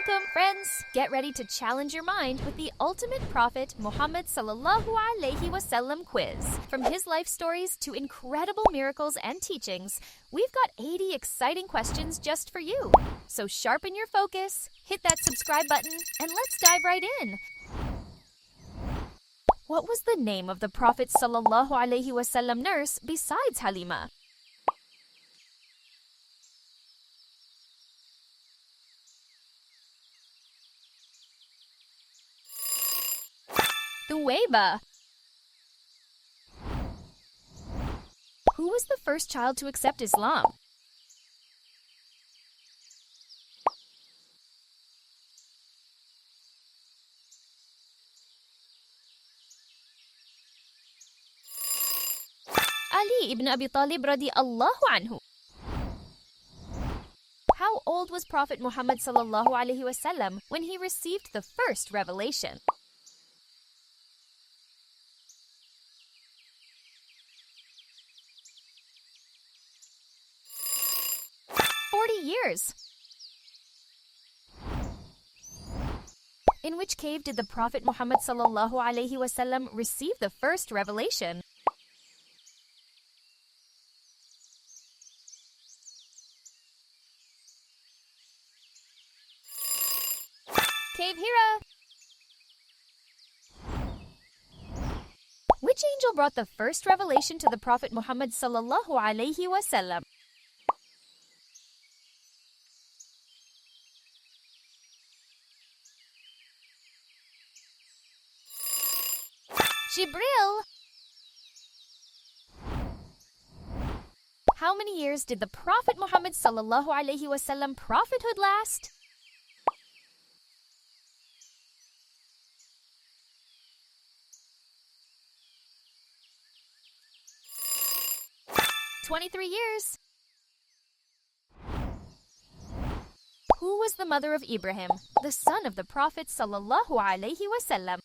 alaykum, friends! Get ready to challenge your mind with the ultimate prophet Muhammad sallallahu alaihi wasallam quiz. From his life stories to incredible miracles and teachings, we've got 80 exciting questions just for you. So sharpen your focus, hit that subscribe button, and let's dive right in. What was the name of the Prophet sallallahu alaihi wasallam nurse besides Halima? Thuwayba. Who was the first child to accept Islam? Ali ibn Abi Talib radiallahu anhu. How old was Prophet Muhammad sallallahu alaihi wasallam when he received the first revelation? Years. In which cave did the Prophet Muhammad sallallahu alaihi wasallam receive the first revelation? Cave Hira. Which angel brought the first revelation to the Prophet Muhammad sallallahu alaihi wasallam? Jibril. How many years did the Prophet Muhammad sallallahu alaihi wasallam prophethood last? "23 years. Who was the mother of Ibrahim, the son of the Prophet sallallahu alaihi wasallam?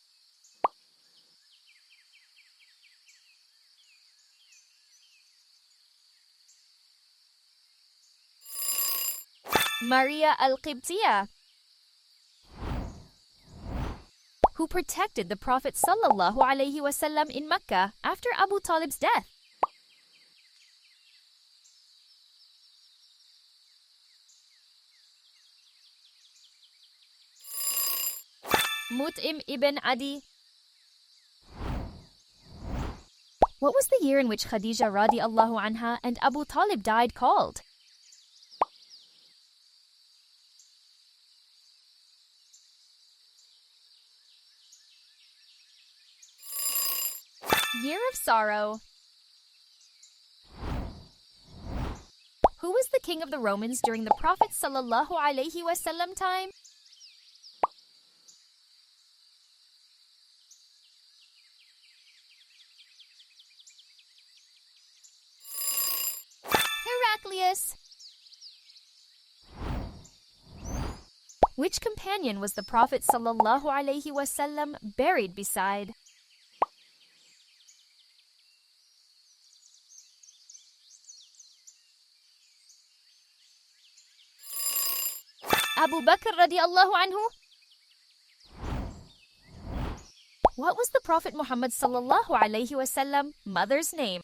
Maria al-Qibtiyah. Who protected the Prophet sallallahu alaihi wasallam in Mecca after Abu Talib's death? Mut'im ibn Adi. What was the year in which Khadija radiallahu anha and Abu Talib died called? Year of sorrow. Who was the king of the Romans during the Prophet sallallahu alaihi wasallam time? Heraclius. Which companion was the Prophet sallallahu alaihi wasallam buried beside? Abu Bakr radiallahu anhu. What was the Prophet Muhammad sallallahu alaihi wasallam mother's name?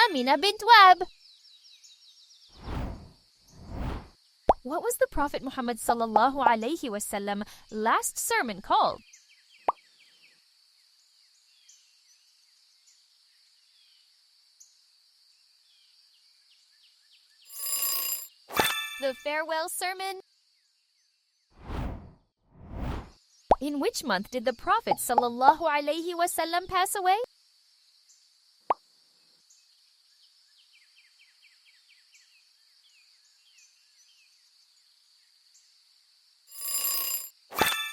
Amina bint Wab. What was the Prophet Muhammad sallallahu alaihi wasallam last sermon called? The farewell sermon. In which month did the Prophet sallallahu alaihi wasallam pass away?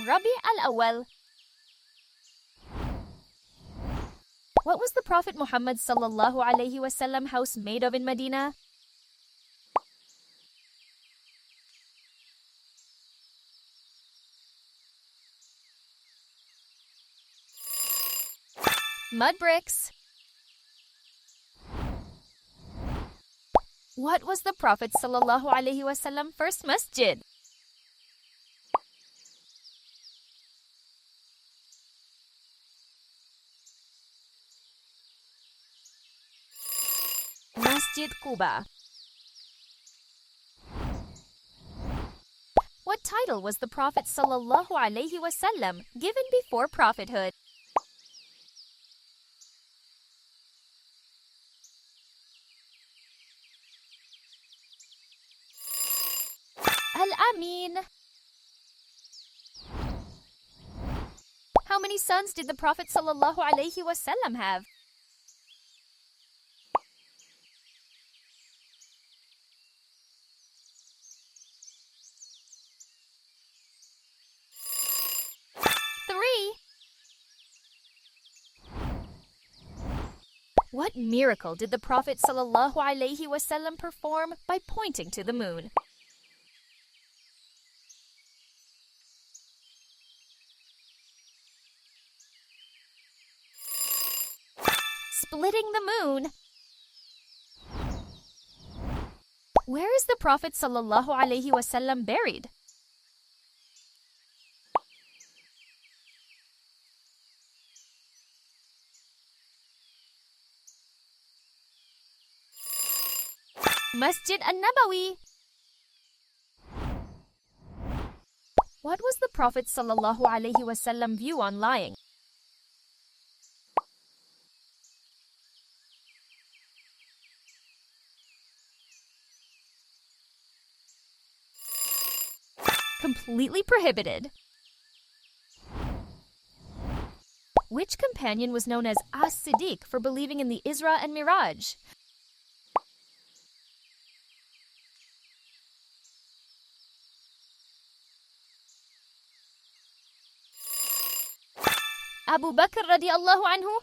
Rabi al-Awwal. What was the Prophet Muhammad sallallahu alaihi wasallam house made of in Madinah? Mud bricks. What was the Prophet ﷺ first masjid? Masjid Quba. What title was the Prophet ﷺ given before prophethood? Al-Amin. How many sons did the Prophet ﷺ have? Three. What miracle did the Prophet ﷺ perform by pointing to the moon? Splitting the moon. Where is the Prophet ﷺ buried? Masjid an-Nabawi. What was the Prophet ﷺ view on lying? Completely prohibited. Which companion was known as As-Siddiq for believing in the Isra and Miraj? Abu Bakr radiallahu anhu?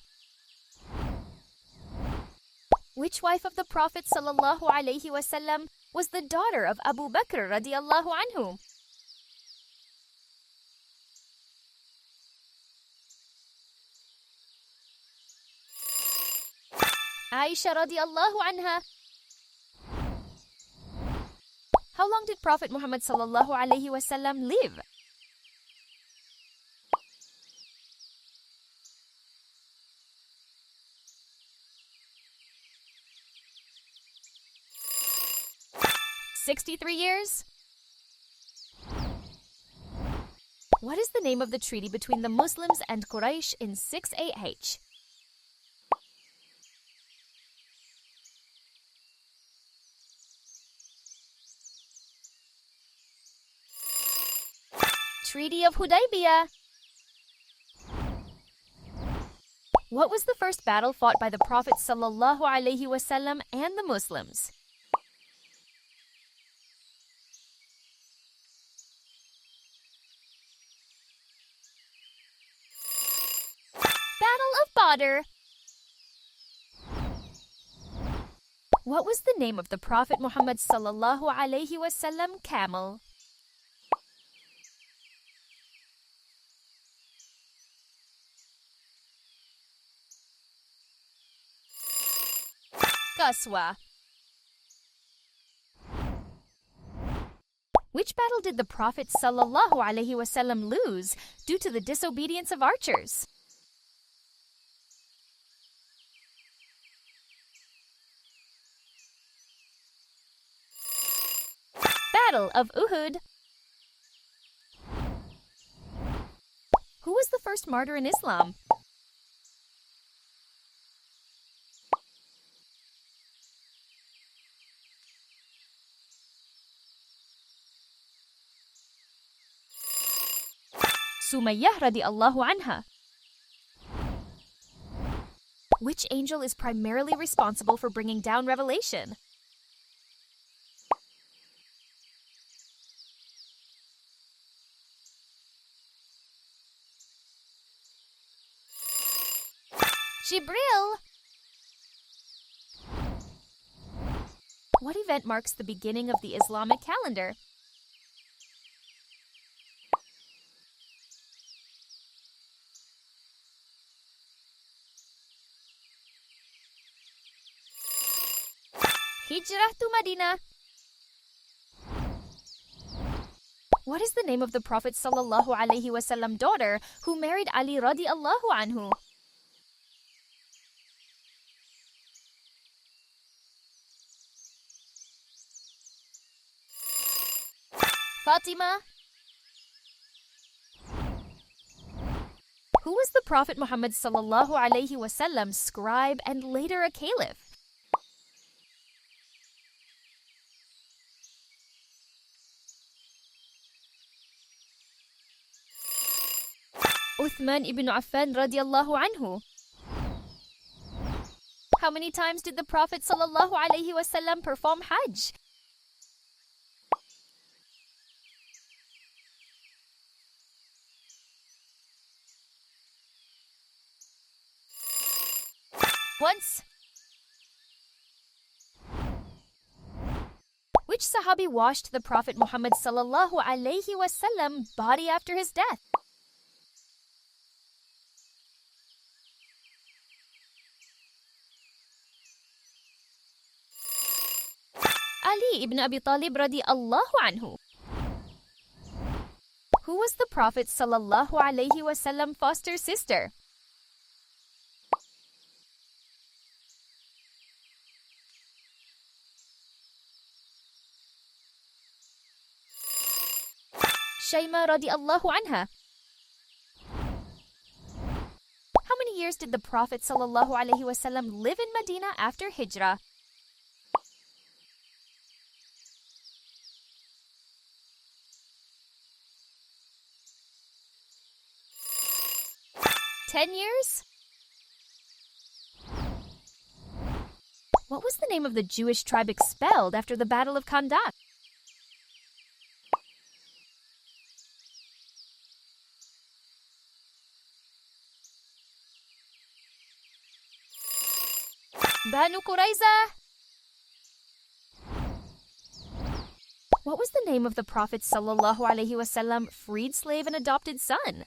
Which wife of the Prophet ﷺ was the daughter of Abu Bakr radiallahu anhu? Aisha radiallahu anha. How long did Prophet Muhammad ﷺ live? "63 years? What is the name of the treaty between the Muslims and Quraysh in 6 AH? Treaty of Hudaybiyah. What was the first battle fought by the Prophet ﷺ and the Muslims? Battle of Badr. What was the name of the Prophet Muhammad ﷺ camel? Qaswa. Which battle did the Prophet ﷺ lose due to the disobedience of archers? Battle of Uhud. Who was the first martyr in Islam? Sumayyah radiallahu anha. Which angel is primarily responsible for bringing down revelation? Jibril. What event marks the beginning of the Islamic calendar? Hijrah to Madinah. What is the name of the Prophet sallallahu alaihi wasallam daughter who married Ali radiallahu anhu? Fatima. Who was the Prophet Muhammad sallallahu alaihi wasallam's scribe and later a caliph? Uthman ibn Affan radiallahu anhu. How many times did the Prophet sallallahu alaihi wasallam perform Hajj? Once. Which Sahabi washed the Prophet Muhammad sallallahu alaihi wasallam body after his death? Ali ibn Abi Talib radiallahu anhu. Who was the Prophet sallallahu alaihi wasallam foster sister? Shayma radiallahu anha. How many years did the Prophet sallallahu alaihi wasallam live in Medina after Hijrah? $10? What was the name of the Jewish tribe expelled after the Battle of Khandaq? Banu Qurayza. What was the name of the Prophet sallallahu alaihi wasallam freed slave and adopted son?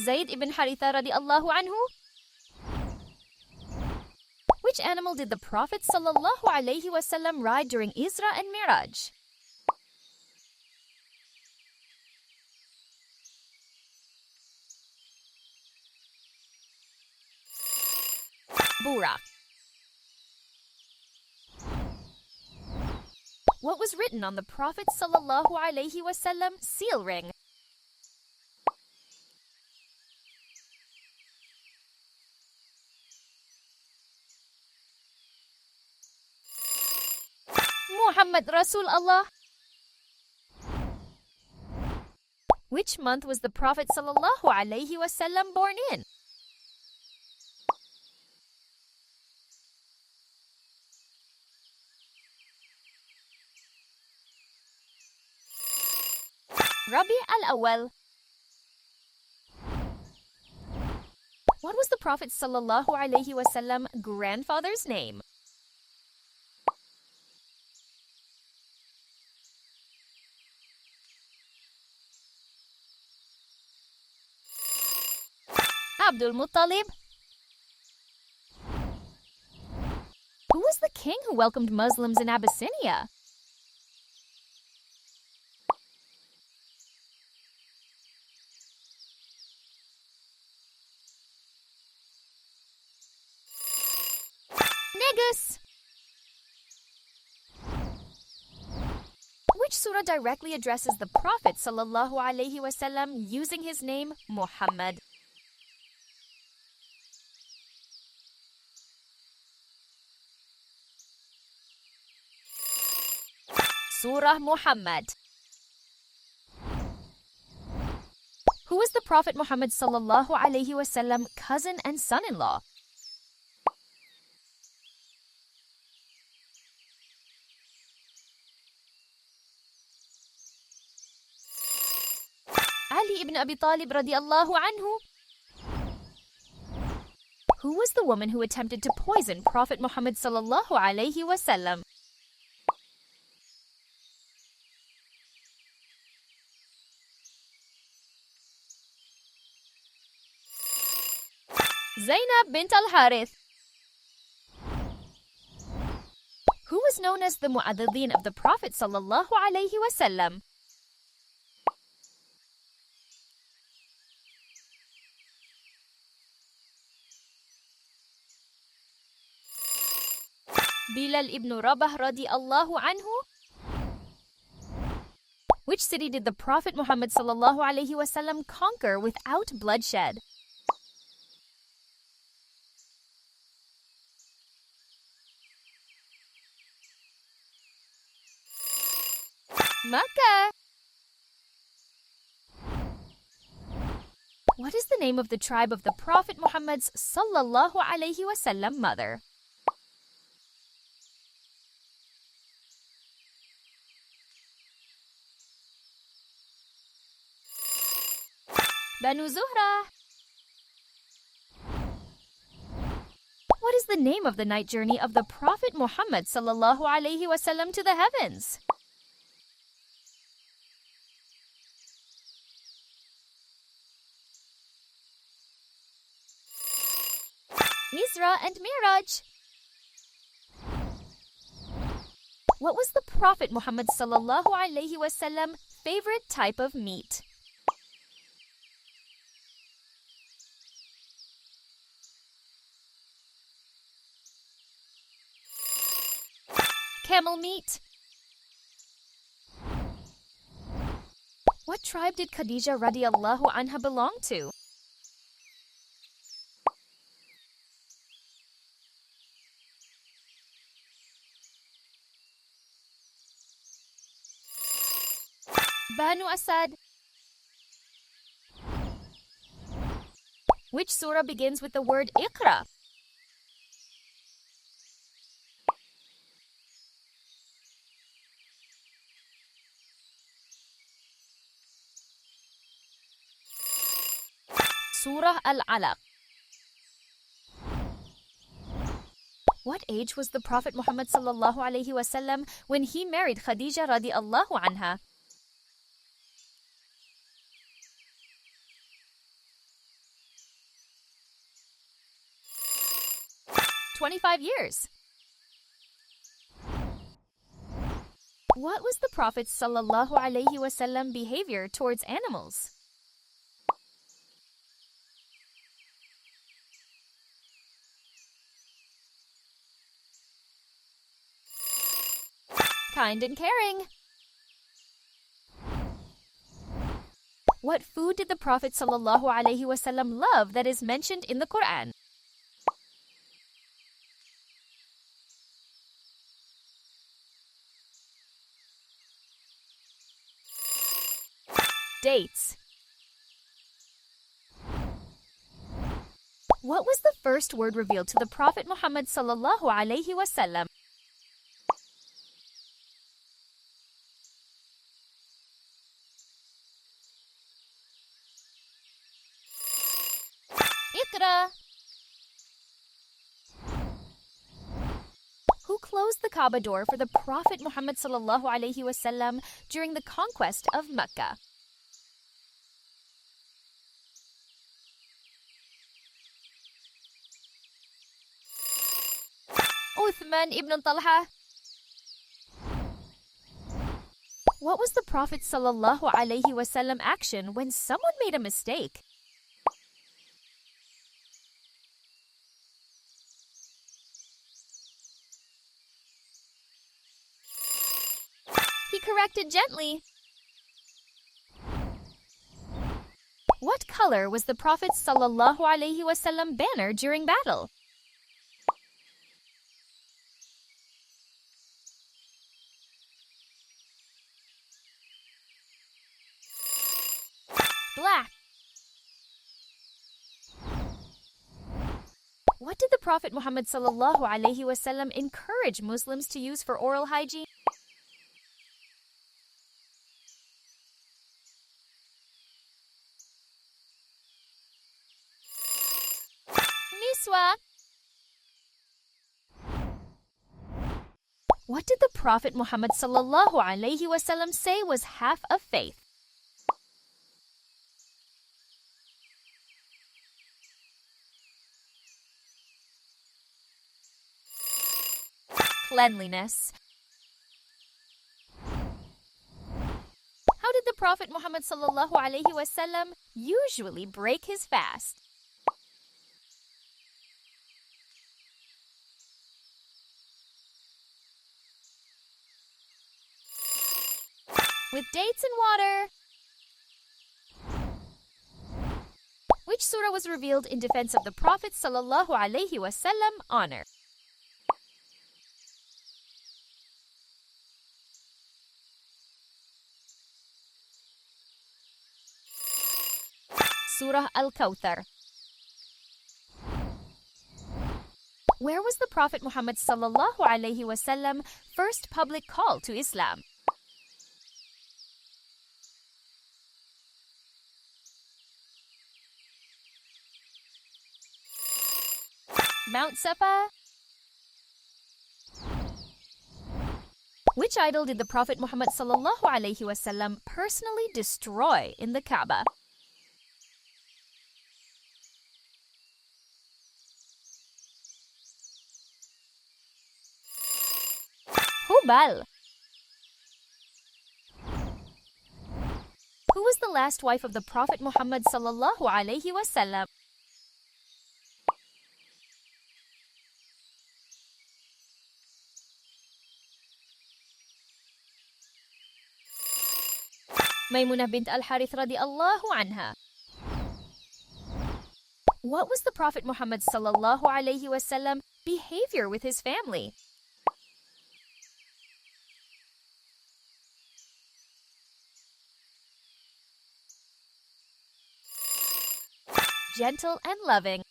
Zayd ibn Haritha radiallahu anhu. Which animal did the Prophet sallallahu alaihi wasallam ride during Isra and Miraj? Burak. What was written on the Prophet sallallahu alaihi wasallam seal ring? Muhammad Rasul Allah. Which month was the Prophet sallallahu alaihi wasallam born in? Rabi al-Awwal. What was the Prophet sallallahu alaihi wasallam grandfather's name? Abdul Muttalib. Who was the king who welcomed Muslims in Abyssinia? Negus. Which surah directly addresses the Prophet sallallahu alaihi wasallam using his name Muhammad? Surah Muhammad. Who was the Prophet Muhammad sallallahu alaihi wasallam cousin and son-in-law? Ali ibn Abi Talib radiallahu anhu. Who was the woman who attempted to poison Prophet Muhammad sallallahu alaihi wasallam? Zainab bint al-Harith. Who was known as the Mu'adhidin of the Prophet sallallahu alaihi wasallam? Bilal ibn Rabah radiallahu anhu. Which city did the Prophet Muhammad sallallahu alaihi wasallam conquer without bloodshed? Makkah. What is the name of the tribe of the Prophet Muhammad's sallallahu alaihi wasallam mother? Banu Zuhra. What is the name of the night journey of the Prophet Muhammad sallallahu alaihi wasallam to the heavens? Isra and Miraj. What was the Prophet Muhammad sallallahu alaihi wasallam favorite type of meat? Camel meat. What tribe did Khadija radiallahu anha belong to? Banu Asad. Which surah begins with the word Iqra? Surah Al-Alaq. What age was the Prophet Muhammad sallallahu alaihi wasallam when he married Khadija radiallahu anha? "25 years. What was the Prophet sallallahu alaihi wasallam behavior towards animals? Kind and caring. What food did the Prophet sallallahu alaihi wasallam love that is mentioned in the Quran? Dates. What was the first word revealed to the Prophet Muhammad sallallahu alaihi wasallam? Iqra. Who closed the Kaaba door for the Prophet Muhammad sallallahu alaihi wasallam during the conquest of Makkah? Uthman ibn Talha. What was the Prophet sallallahu alaihi wasallam action when someone made a mistake? He corrected gently. What color was the Prophet sallallahu alaihi wasallam banner during battle? Black. What did the Prophet Muhammad sallallahu alaihi wasallam encourage Muslims to use for oral hygiene? Miswak. What did the Prophet Muhammad sallallahu alaihi wasallam say was half of faith? cleanliness. How did the Prophet Muhammad sallallahu alaihi wasallam usually break his fast? With dates and water. Which surah was revealed in defense of the Prophet sallallahu alaihi wasallam honor? Surah Al-Kawthar. Where was the Prophet Muhammad sallallahu alaihi wasallam first public call to Islam? Mount Safa. Which idol did the Prophet Muhammad sallallahu alaihi wasallam personally destroy in the Kaaba? Hubal. Who was the last wife of the Prophet Muhammad sallallahu alaihi wasallam? Maymunah bint al-Harith radiallahu anha. What was the Prophet Muhammad sallallahu alaihi wasallam behavior with his family? Gentle and loving.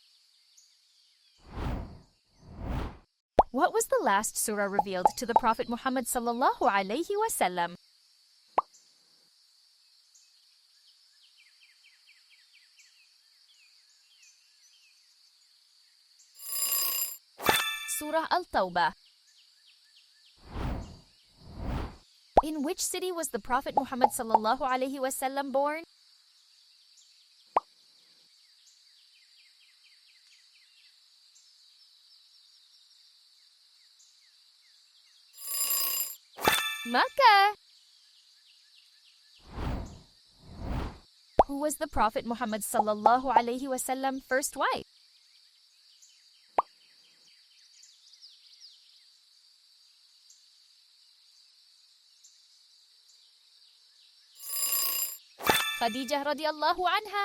What was the last surah revealed to the Prophet Muhammad sallallahu alaihi wasallam? Surah Al-Tawbah. In which city was the Prophet Muhammad sallallahu alaihi wasallam born? Makkah. Who was the Prophet Muhammad sallallahu alaihi wasallam first wife? Khadijah radiallahu anha.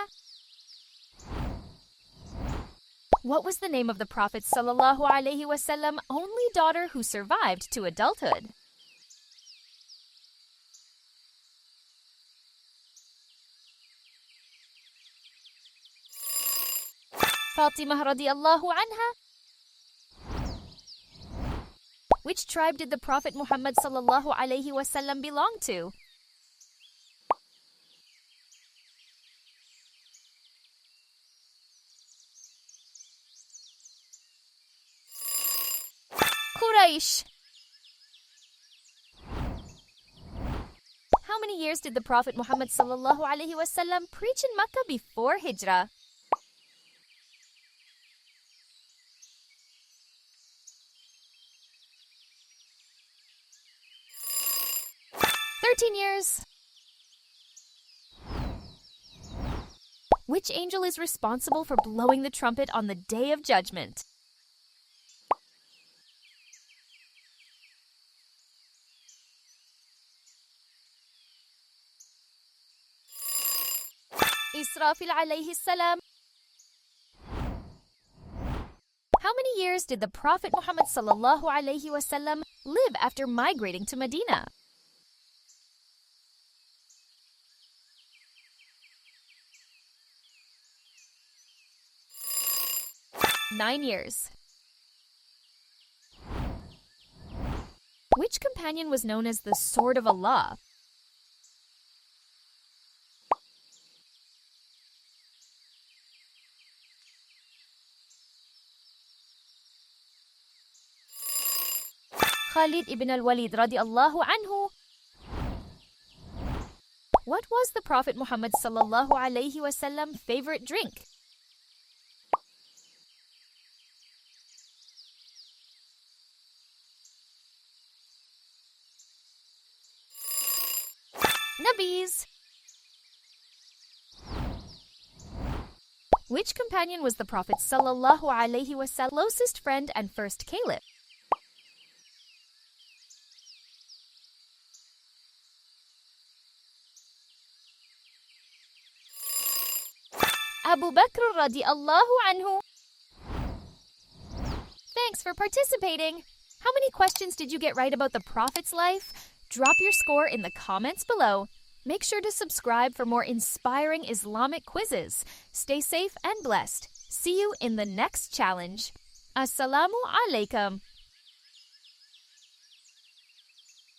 What was the name of the Prophet sallallahu alaihi wasallam only daughter who survived to adulthood? Fatimah radiallahu anha. Which tribe did the Prophet Muhammad sallallahu alaihi wasallam belong to? Quraysh. How many years did the Prophet Muhammad sallallahu alaihi wasallam preach in Makkah before Hijrah? Years. Which angel is responsible for blowing the trumpet on the Day of Judgment? Israfil alayhi salam. How many years did the Prophet Muhammad sallallahu alaihi wasallam live after migrating to Madinah? Nine years. Which companion was known as the Sword of Allah? Khalid ibn al-Walid radiallahu anhu. What was the Prophet Muhammad sallallahu alaihi wasallam favorite drink? Nabis. Which companion was the Prophet sallallahu alaihi wasallam's closest friend and first caliph? Abu Bakr radiallahu anhu. Thanks for participating. How many questions did you get right about the Prophet's life? Drop your score in the comments below. Make sure to subscribe for more inspiring Islamic quizzes. Stay safe and blessed. See you in the next challenge. Assalamu alaykum.